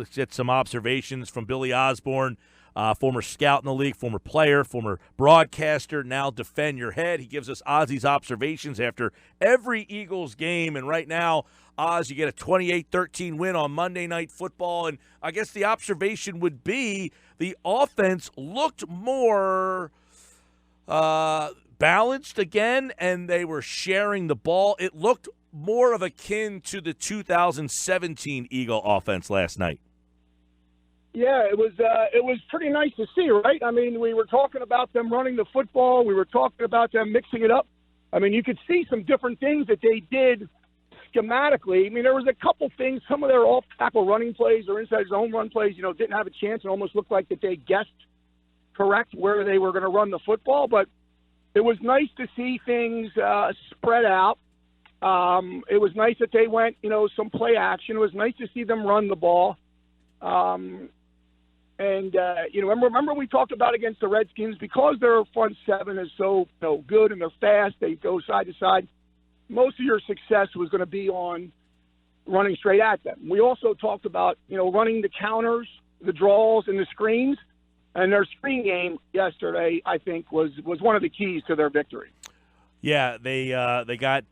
Let's get some observations from Billy Osborne, former scout in the league, former player, former broadcaster, now defend your head. He gives us Ozzy's observations after every Eagles game. And right now, Oz, you get a 28-13 win on Monday Night Football. And I guess the observation would be the offense looked more balanced again, and they were sharing the ball. It looked more of akin to the 2017 Eagle offense last night. Yeah, it was pretty nice to see, right? I mean, we were talking about them running the football. We were talking about them mixing it up. I mean, you could see some different things that they did schematically. I mean, there was a couple things. Some of their off-tackle running plays or inside zone run plays, didn't have a chance and almost looked like that they guessed correct where they were going to run the football. But it was nice to see things spread out. It was nice that they went, some play action. It was nice to see them run the ball. Remember we talked about against the Redskins, because their front seven is so good and they're fast, they go side to side. Most of your success was going to be on running straight at them. We also talked about, running the counters, the draws, and the screens. And their screen game yesterday, I think, was one of the keys to their victory. Yeah, they got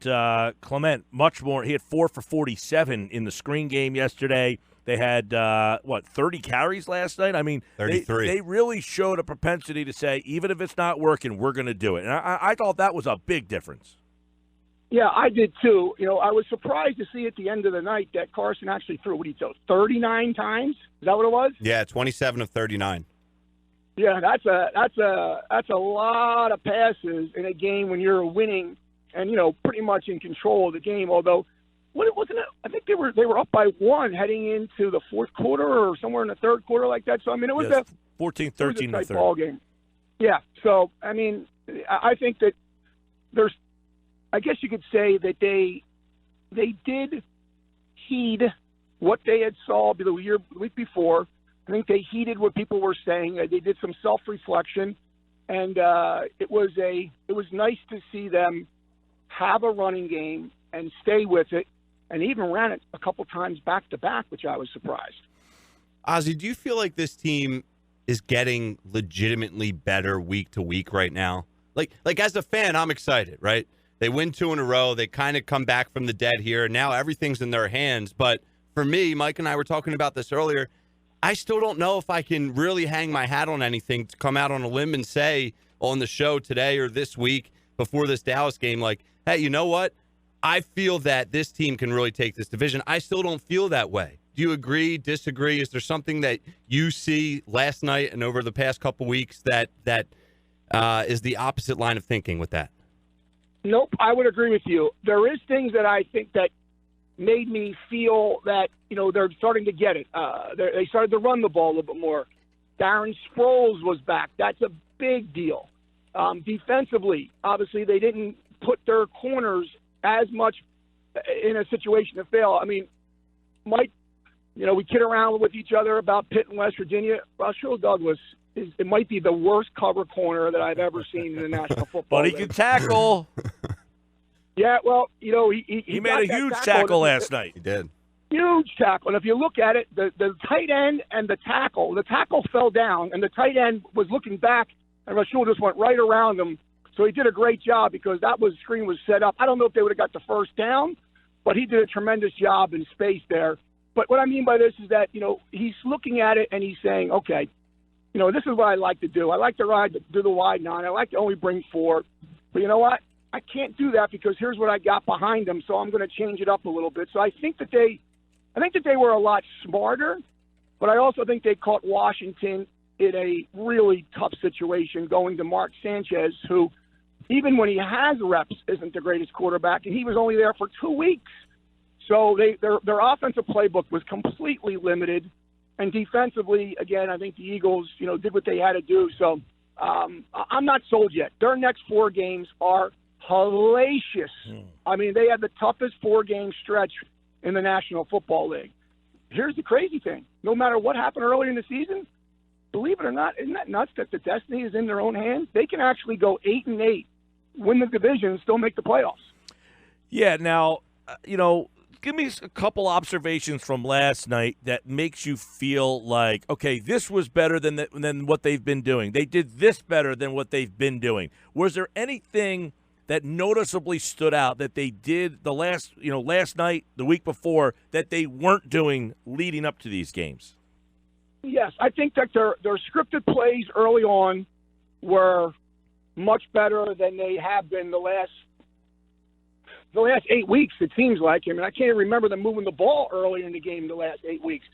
Clement much more. He had 4 for 47 in the screen game yesterday. They had, 30 carries last night? I mean, 33. They really showed a propensity to say, even if it's not working, we're going to do it. And I thought that was a big difference. Yeah, I did too. I was surprised to see at the end of the night that Carson actually threw, 39 times? Is that what it was? Yeah, 27 of 39. Yeah, that's a lot of passes in a game when you're winning and pretty much in control of the game. Although, I think they were up by 1 heading into the fourth quarter or somewhere in the third quarter like that. So I mean, it was a 14-13 in the third ball game. Yeah. So I mean, I think that I guess you could say that they did heed what they had saw the week before. I think they heeded what people were saying. They did some self-reflection, and it was nice to see them have a running game and stay with it, and even ran it a couple times back-to-back, which I was surprised. Ozzy, do you feel like this team is getting legitimately better week to week right now? Like as a fan, I'm excited, right? They win 2 in a row. They kind of come back from the dead here, and now everything's in their hands. But for me, Mike and I were talking about this earlier, I still don't know if I can really hang my hat on anything to come out on a limb and say on the show today or this week before this Dallas game, like, hey, you know what? I feel that this team can really take this division. I still don't feel that way. Do you agree, disagree? Is there something that you see last night and over the past couple weeks that is the opposite line of thinking with that? Nope, I would agree with you. There is things that I think that made me feel that, they're starting to get it. They started to run the ball a little bit more. Darren Sproles was back. That's a big deal. Defensively, obviously, they didn't put their corners as much in a situation to fail. I mean, Mike, we kid around with each other about Pitt and West Virginia. Russell Douglas it might be the worst cover corner that I've ever seen in the National Football League. But he can tackle. Yeah, well, he made a huge tackle last night. He did. Huge tackle. And if you look at it, the tight end and the tackle fell down, and the tight end was looking back, and Rashul just went right around him. So he did a great job because screen was set up. I don't know if they would have got the first down, but he did a tremendous job in space there. But what I mean by this is that, he's looking at it and he's saying, okay, this is what I like to do. I like to do the wide 9. I like to only bring 4. But you know what? I can't do that because here's what I got behind them, so I'm going to change it up a little bit. So I think that they were a lot smarter, but I also think they caught Washington in a really tough situation going to Mark Sanchez, who, even when he has reps, isn't the greatest quarterback, and he was only there for 2 weeks. So their offensive playbook was completely limited, and defensively, again, I think the Eagles, did what they had to do. So I'm not sold yet. Their next 4 games are hellacious. I mean, they had the toughest 4-game stretch in the National Football League. Here's the crazy thing. No matter what happened earlier in the season, believe it or not, isn't that nuts that the destiny is in their own hands? They can actually go 8-8, win the division, and still make the playoffs. Yeah, now, give me a couple observations from last night that makes you feel like, okay, this was better than what they've been doing. They did this better than what they've been doing. Was there anything that noticeably stood out that they did last night, the week before, that they weren't doing leading up to these games? Yes, I think that their scripted plays early on were much better than they have been the last 8 weeks, it seems like. I mean, I can't remember them moving the ball early in the game the last 8 weeks.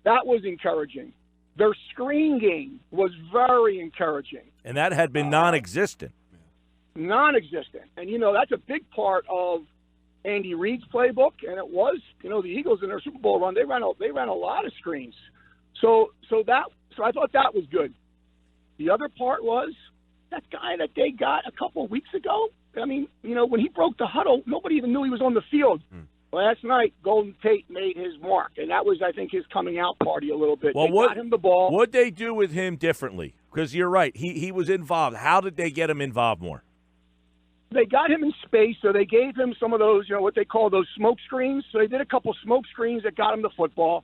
That was encouraging. Their screen game was very encouraging. And that had been non-existent. Non-existent. And, that's a big part of Andy Reid's playbook, and it was, the Eagles in their Super Bowl run, they ran a lot of screens. So I thought that was good. The other part was that guy that they got a couple of weeks ago. I mean, when he broke the huddle, nobody even knew he was on the field. Last night, Golden Tate made his mark, and that was, I think, his coming out party a little bit. Well, they got him the ball. What'd they do with him differently? Because you're right, he was involved. How did they get him involved more? They got him in space, so they gave him some of those, what they call those smoke screens. So they did a couple smoke screens that got him the football.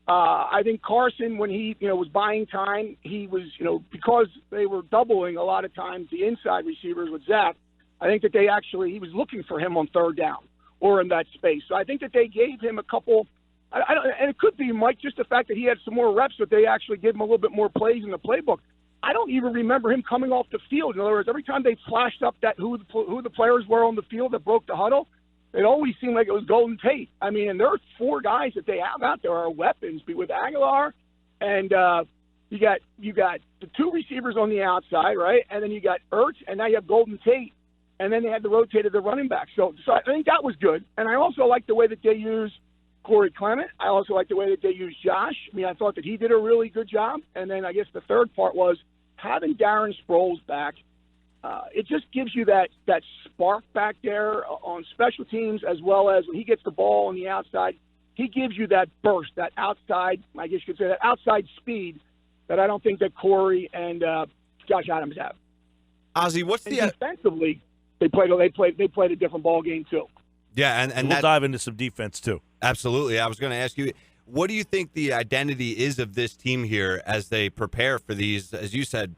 I think Carson, when he, was buying time, he was, because they were doubling a lot of times the inside receivers with Zach, I think that he was looking for him on third down or in that space. So I think that they gave him a couple, and it could be, Mike, just the fact that he had some more reps, that they actually gave him a little bit more plays in the playbook. I don't even remember him coming off the field. In other words, every time they flashed up that who the players were on the field that broke the huddle, it always seemed like it was Golden Tate. I mean, and there are 4 guys that they have out there are weapons. With Aguilar, and you got the 2 receivers on the outside, right? And then you got Ertz, and now you have Golden Tate, and then they had rotated the running back. So I think that was good. And I also like the way that they used Corey Clement. I also like the way that they used Josh. I mean, I thought that he did a really good job. And then I guess the third part was having Darren Sproles back. It just gives you that spark back there on special teams, as well as when he gets the ball on the outside, he gives you that burst, that outside, I guess you could say, that outside speed that I don't think that Corey and Josh Adams have. Ozzie, what's the defensively? They played a different ball game too. Yeah, and we'll dive into some defense too. Absolutely. I was going to ask you, what do you think the identity is of this team here as they prepare for these, as you said,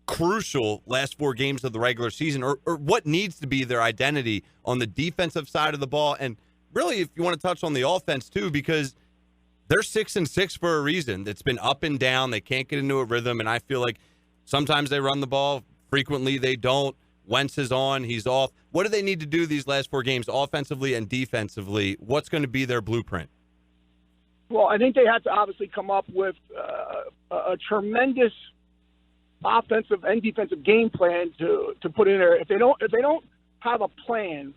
crucial last 4 games of the regular season, or what needs to be their identity on the defensive side of the ball? And really, if you want to touch on the offense too, because they're 6-6 for a reason. It's been up and down. They can't get into a rhythm, and I feel like sometimes they run the ball, frequently they don't. Wentz is on, he's off. What do they need to do these last 4 games, offensively and defensively? What's going to be their blueprint? Well, I think they have to obviously come up with a tremendous offensive and defensive game plan to put in there. If they don't have a plan,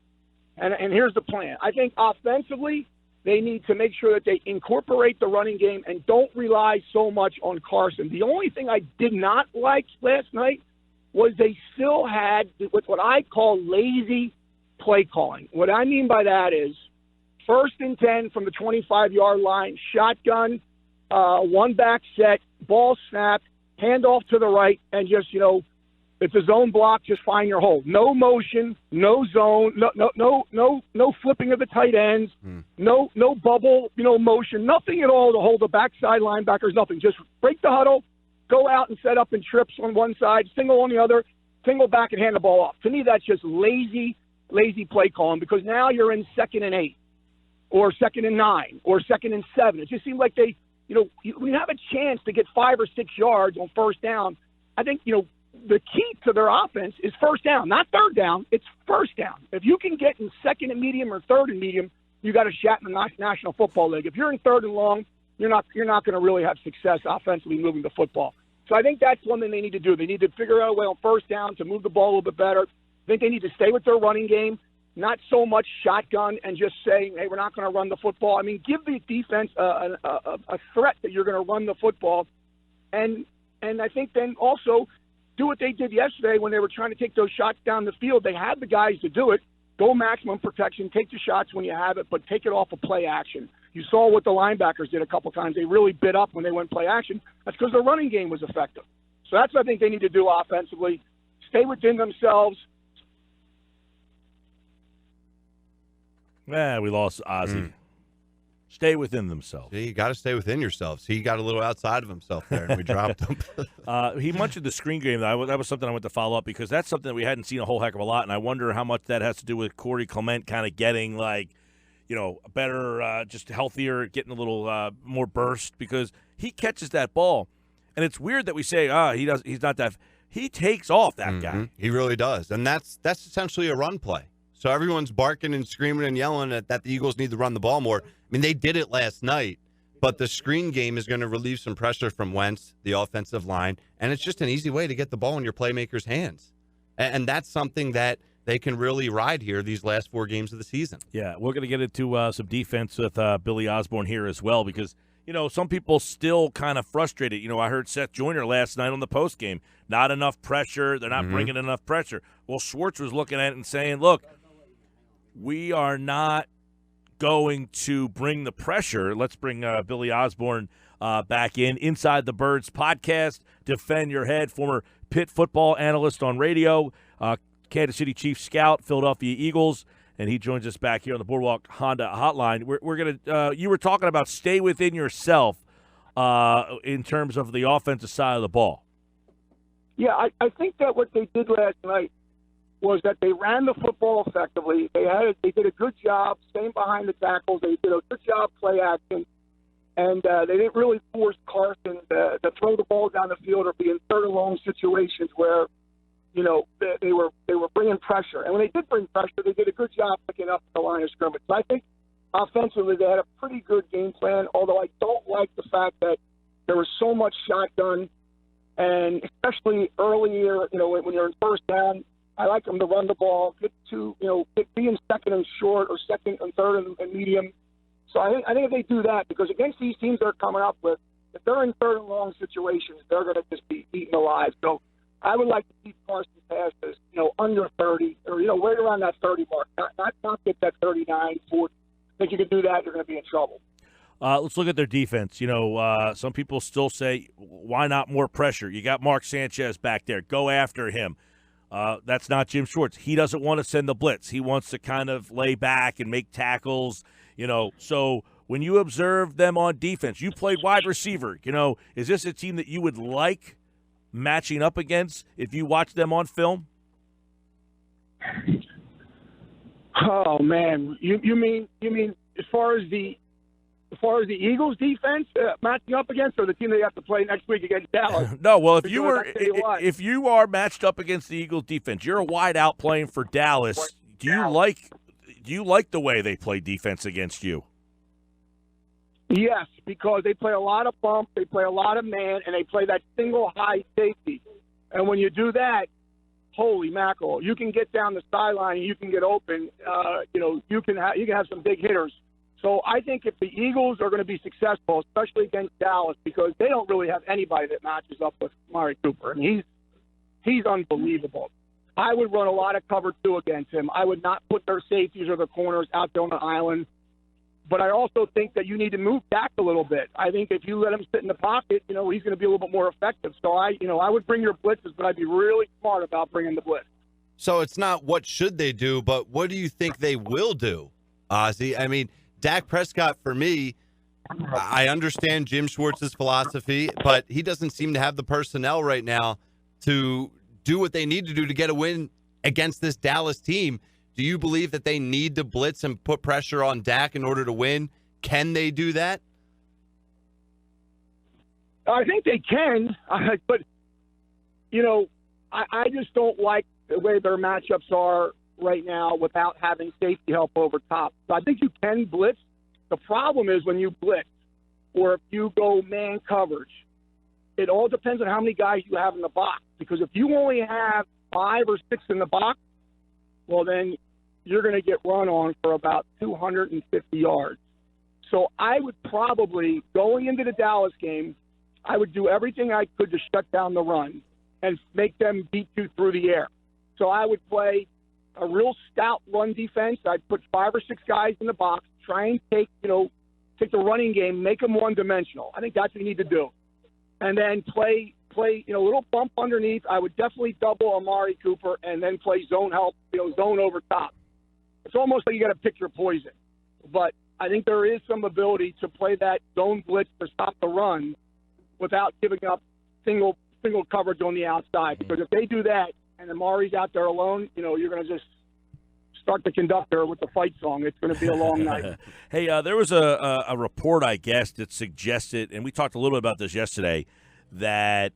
and here's the plan. I think offensively they need to make sure that they incorporate the running game and don't rely so much on Carson. The only thing I did not like last night was they still had what I call lazy play calling. What I mean by that is 1st and 10 from the 25-yard line, shotgun, 1-back set, ball snap, handoff to the right, and just, it's a zone block, just find your hole. No motion, no zone, no flipping of the tight ends, no bubble, motion, nothing at all to hold the backside linebackers, nothing. Just break the huddle, go out and set up in trips on one side, single on the other, single back and hand the ball off. To me, that's just lazy play calling, because now you're in 2nd and 8 or 2nd and 9 or 2nd and 7. It just seems like they, we have a chance to get 5 or 6 yards on 1st down. I think, the key to their offense is 1st down, not 3rd down. It's 1st down. If you can get in 2nd and medium or 3rd and medium, you got a shot in the National Football League. If you're in 3rd and long, you're not going to really have success offensively moving the football. So I think that's one thing they need to do. They need to figure out a way on 1st down to move the ball a little bit better. I think they need to stay with their running game, not so much shotgun and just saying, hey, we're not going to run the football. I mean, give the defense a threat that you're going to run the football. And I think then also do what they did yesterday when they were trying to take those shots down the field. They had the guys to do it. Go maximum protection, take the shots when you have it, but take it off of play action. You saw what the linebackers did a couple times. They really bit up when they went play action. That's because their running game was effective. So that's what I think they need to do offensively. Stay within themselves. We lost Ozzie. Stay within themselves. See, you got to stay within yourselves. He got a little outside of himself there, and we dropped him. He mentioned the screen game. That was something I went to follow up because that's something that we hadn't seen a whole heck of a lot, and I wonder how much that has to do with Corey Clement kind of getting, like, better, just healthier, getting a little more burst because he catches that ball. And it's weird that we say, he's not that. He takes off that guy. He really does. And that's essentially a run play. So everyone's barking and screaming and yelling that the Eagles need to run the ball more. I mean, they did it last night, but the screen game is going to relieve some pressure from Wentz, the offensive line, and it's just an easy way to get the ball in your playmakers' hands. And that's something that they can really ride here these last 4 games of the season. Yeah, we're going to get into some defense with Billy Osborne here as well because, some people still kind of frustrated. I heard Seth Joyner last night on the postgame. Not enough pressure. They're not bringing enough pressure. Well, Schwartz was looking at it and saying, look, we are not going to bring the pressure. Let's bring Billy Osborne back in. Inside the Birds podcast, Defend Your Head, former Pitt football analyst on radio, Kansas City Chiefs scout, Philadelphia Eagles, and he joins us back here on the Boardwalk Honda Hotline. We're going to you were talking about stay within yourself in terms of the offensive side of the ball. Yeah, I think that what they did last night was that they ran the football effectively. They did a good job staying behind the tackles. They did a good job play action, and they didn't really force Carson to throw the ball down the field or be in third and long situations where they were bringing pressure. And when they did bring pressure, they did a good job picking up the line of scrimmage. So I think offensively they had a pretty good game plan, although I don't like the fact that there was so much shotgun, and especially earlier, when you're in first down, I like them to run the ball, get to, be in second and short or second and third and medium. So I think if they do that, because against these teams they're coming up with, if they're in third and long situations, they're going to just be eaten alive. So I would like to keep Carson's passes, under 30 or, right around that 30 mark, not get that 39, 40. I think you can do that, you're going to be in trouble. Let's look at their defense. Some people still say, why not more pressure? You got Mark Sanchez back there. Go after him. That's not Jim Schwartz. He doesn't want to send the blitz. He wants to kind of lay back and make tackles, So when you observe them on defense, you played wide receiver. Is this a team that you would like matching up against if you watch them on film? Oh man, you mean as far as the Eagles defense matching up against, or the team they have to play next week against Dallas? No, well, if you are matched up against the Eagles defense, you're a wide out playing for Dallas. Do you like the way they play defense against you? Yes, because they play a lot of bump, they play a lot of man, and they play that single high safety. And when you do that, holy mackerel, you can get down the sideline and you can get open. You can have some big hitters. So I think if the Eagles are going to be successful, especially against Dallas, because they don't really have anybody that matches up with Amari Cooper. I mean, he's unbelievable. I would run a lot of cover 2 against him. I would not put their safeties or their corners out there on the island. But I also think that you need to move back a little bit. I think if you let him sit in the pocket, he's going to be a little bit more effective. So I would bring your blitzes, but I'd be really smart about bringing the blitz. So it's not what should they do, but what do you think they will do, Ozzie? I mean, Dak Prescott, for me, I understand Jim Schwartz's philosophy, but he doesn't seem to have the personnel right now to do what they need to do to get a win against this Dallas team. Do you believe that they need to blitz and put pressure on Dak in order to win? Can they do that? I think they can, but, I just don't like the way their matchups are right now without having safety help over top. So I think you can blitz. The problem is when you blitz or if you go man coverage, it all depends on how many guys you have in the box. Because if you only have 5 or 6 in the box, well, then you're going to get run on for about 250 yards. So I would probably, going into the Dallas game, I would do everything I could to shut down the run and make them beat you through the air. So I would play a real stout run defense. I'd put 5 or 6 guys in the box, try and take the running game, make them one-dimensional. I think that's what you need to do. And then play a little bump underneath. I would definitely double Amari Cooper and then play zone help, zone over top. it's almost like you got to pick your poison. But I think there is some ability to play that zone blitz to stop the run without giving up single coverage on the outside. Because if they do that and Amari's out there alone, you're going to just start the conductor with the fight song. It's going to be a long night. Hey, there was a report, I guess, that suggested, and we talked a little bit about this yesterday, that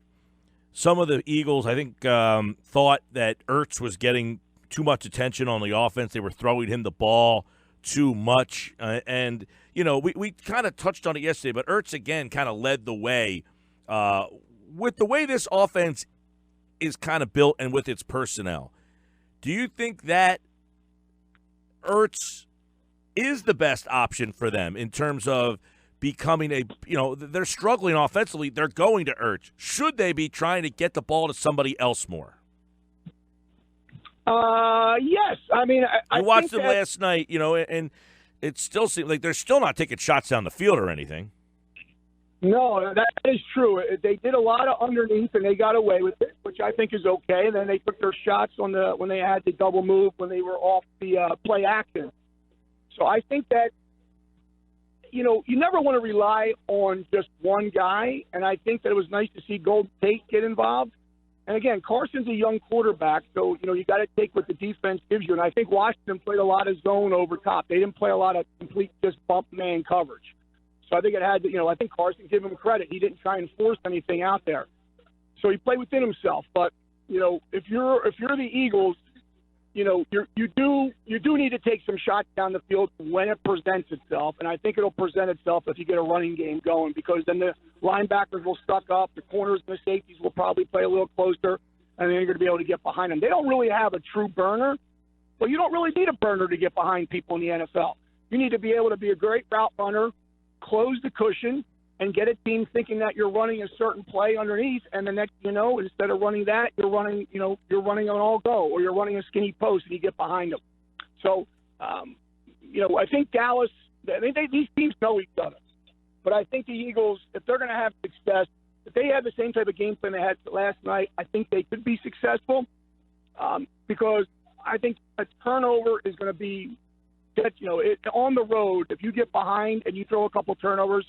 some of the Eagles, I think, thought that Ertz was getting too much attention on the offense. They were throwing him the ball too much. And, we kind of touched on it yesterday, but Ertz, again, kind of led the way. With the way this offense is kind of built and with its personnel, do you think that Ertz is the best option for them in terms of becoming they're struggling offensively. They're going to Ertz. Should they be trying to get the ball to somebody else more? Yes. I mean, I watched them last night, and it still seems like they're still not taking shots down the field or anything. No, that is true. They did a lot of underneath, and they got away with it, which I think is okay. And then they took their shots when they had the double move when they were off the play action. So I think that, you never want to rely on just one guy, and I think that it was nice to see Golden Tate get involved. And, again, Carson's a young quarterback, so, you got to take what the defense gives you. And I think Washington played a lot of zone over top. They didn't play a lot of complete just bump man coverage. So I think it had to, I think Carson, give him credit. He didn't try and force anything out there. So he played within himself. But, if you're the Eagles, you do need to take some shots down the field when it presents itself, and I think it'll present itself if you get a running game going, because then the linebackers will suck up, the corners and the safeties will probably play a little closer, and then you're going to be able to get behind them. They don't really have a true burner, but you don't really need a burner to get behind people in the NFL. You need to be able to be a great route runner, close the cushion, and get a team thinking that you're running a certain play underneath, and the next instead of running that, you're running an all go, or you're running a skinny post and you get behind them. So, I think Dallas, these teams know each other. But I think the Eagles, if they're going to have success, if they have the same type of game plan they had last night, I think they could be successful, because I think a turnover is going to be, on the road, if you get behind and you throw a couple turnovers,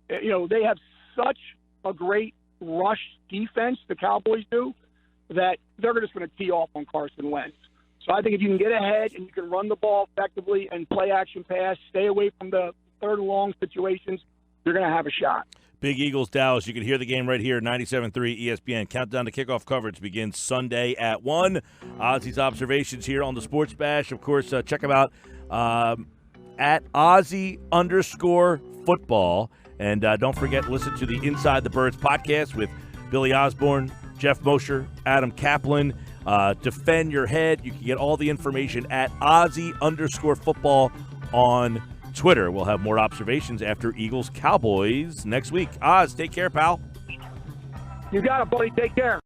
they have such a great rush defense, the Cowboys do, that they're just going to tee off on Carson Wentz. So I think if you can get ahead and you can run the ball effectively and play action pass, stay away from the third and long situations, you're going to have a shot. Big Eagles, Dallas. You can hear the game right here, 97.3 ESPN. Countdown to kickoff coverage begins Sunday at 1. Ozzy's observations here on the Sports Bash. Of course, check him out at Ozzy_football. And don't forget, listen to the Inside the Birds podcast with Billy Osborne, Jeff Mosher, Adam Kaplan. Defend your head. You can get all the information at Ozzy_football on Twitter. We'll have more observations after Eagles Cowboys next week. Oz, take care, pal. You got it, buddy. Take care.